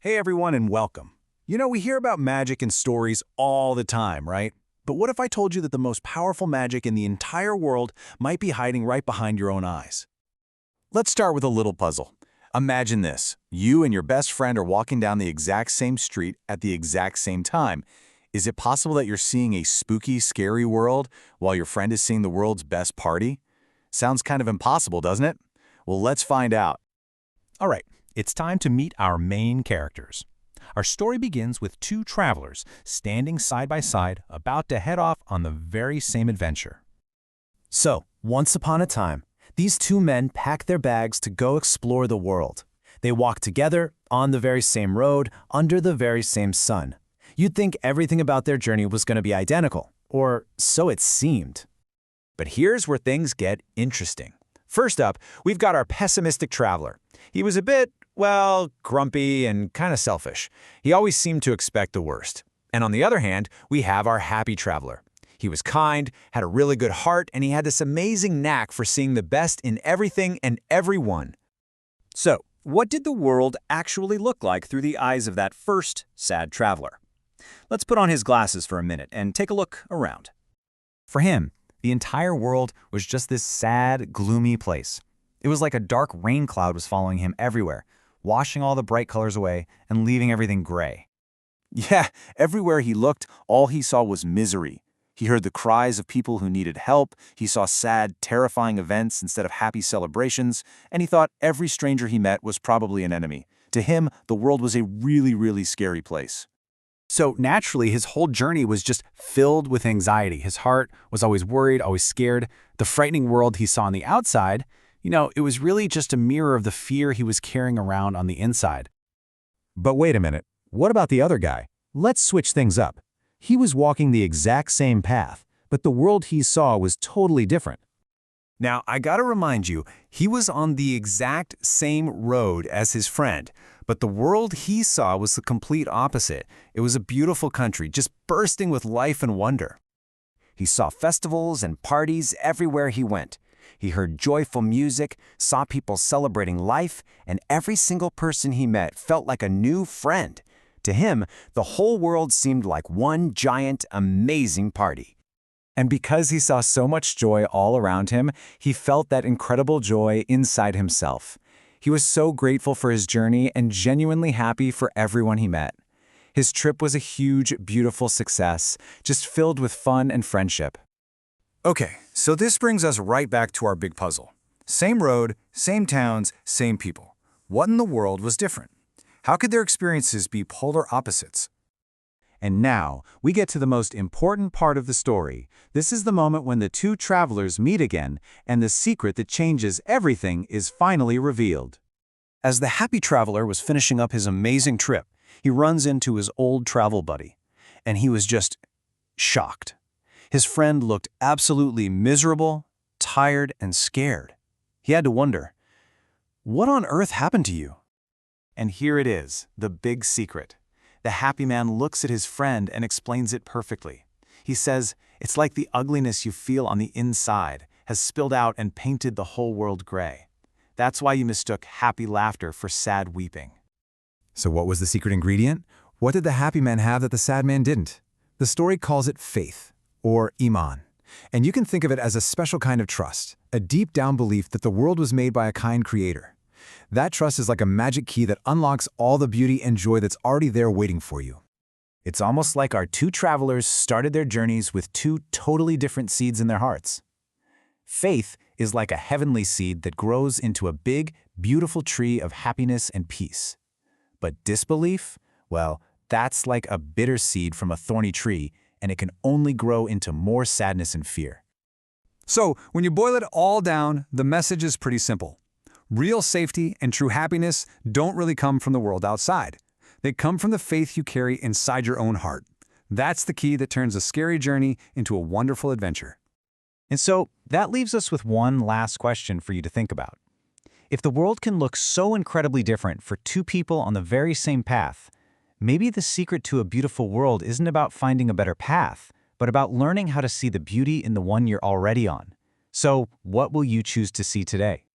Hey everyone and welcome. We hear about magic in stories all the time, right? But what if I told you that the most powerful magic in the entire world might be hiding right behind your own eyes? Let's start with a little puzzle. Imagine this. You and your best friend are walking down the exact same street at the exact same time. Is it possible that you're seeing a spooky, scary world while your friend is seeing the world's best party? Sounds kind of impossible, doesn't it? Well, let's find out. All right, it's time to meet our main characters. Our story begins with two travelers standing side by side, about to head off on the very same adventure. So, once upon a time, these two men packed their bags to go explore the world. They walked together, on the very same road, under the very same sun. You'd think everything about their journey was going to be identical, or so it seemed. But here's where things get interesting. First up, we've got our pessimistic traveler. He was a bit, grumpy and kind of selfish. He always seemed to expect the worst. And on the other hand, we have our happy traveler. He was kind, had a really good heart, and he had this amazing knack for seeing the best in everything and everyone. So, what did the world actually look like through the eyes of that first sad traveler? Let's put on his glasses for a minute and take a look around. For him, the entire world was just this sad, gloomy place. It was like a dark rain cloud was following him everywhere, washing all the bright colors away and leaving everything gray. Yeah, everywhere he looked, all he saw was misery. He heard the cries of people who needed help, he saw sad, terrifying events instead of happy celebrations, and he thought every stranger he met was probably an enemy. To him, the world was a really, really scary place. So naturally, his whole journey was just filled with anxiety. His heart was always worried, always scared. The frightening world he saw on the outside, it was really just a mirror of the fear he was carrying around on the inside. But wait a minute, what about the other guy? Let's switch things up. He was walking the exact same path, but the world he saw was totally different. Now, I gotta remind you, he was on the exact same road as his friend, but the world he saw was the complete opposite. It was a beautiful country, just bursting with life and wonder. He saw festivals and parties everywhere he went. He heard joyful music, saw people celebrating life, and every single person he met felt like a new friend. To him, the whole world seemed like one giant, amazing party. And because he saw so much joy all around him, he felt that incredible joy inside himself. He was so grateful for his journey and genuinely happy for everyone he met. His trip was a huge, beautiful success, just filled with fun and friendship. Okay, so this brings us right back to our big puzzle. Same road, same towns, same people. What in the world was different? How could their experiences be polar opposites? And now, we get to the most important part of the story. This is the moment when the two travelers meet again, and the secret that changes everything is finally revealed. As the happy traveler was finishing up his amazing trip, he runs into his old travel buddy, and he was just shocked. His friend looked absolutely miserable, tired, and scared. He had to wonder, what on earth happened to you? And here it is, the big secret. The happy man looks at his friend and explains it perfectly. He says, it's like the ugliness you feel on the inside has spilled out and painted the whole world gray. That's why you mistook happy laughter for sad weeping. So what was the secret ingredient? What did the happy man have that the sad man didn't? The story calls it faith, or Iman. And you can think of it as a special kind of trust, a deep-down belief that the world was made by a kind creator. That trust is like a magic key that unlocks all the beauty and joy that's already there waiting for you. It's almost like our two travelers started their journeys with two totally different seeds in their hearts. Faith is like a heavenly seed that grows into a big, beautiful tree of happiness and peace. But disbelief, that's like a bitter seed from a thorny tree, and it can only grow into more sadness and fear. So, when you boil it all down, the message is pretty simple. Real safety and true happiness don't really come from the world outside. They come from the faith you carry inside your own heart. That's the key that turns a scary journey into a wonderful adventure. And so that leaves us with one last question for you to think about. If the world can look so incredibly different for two people on the very same path, maybe the secret to a beautiful world isn't about finding a better path, but about learning how to see the beauty in the one you're already on. So, what will you choose to see today?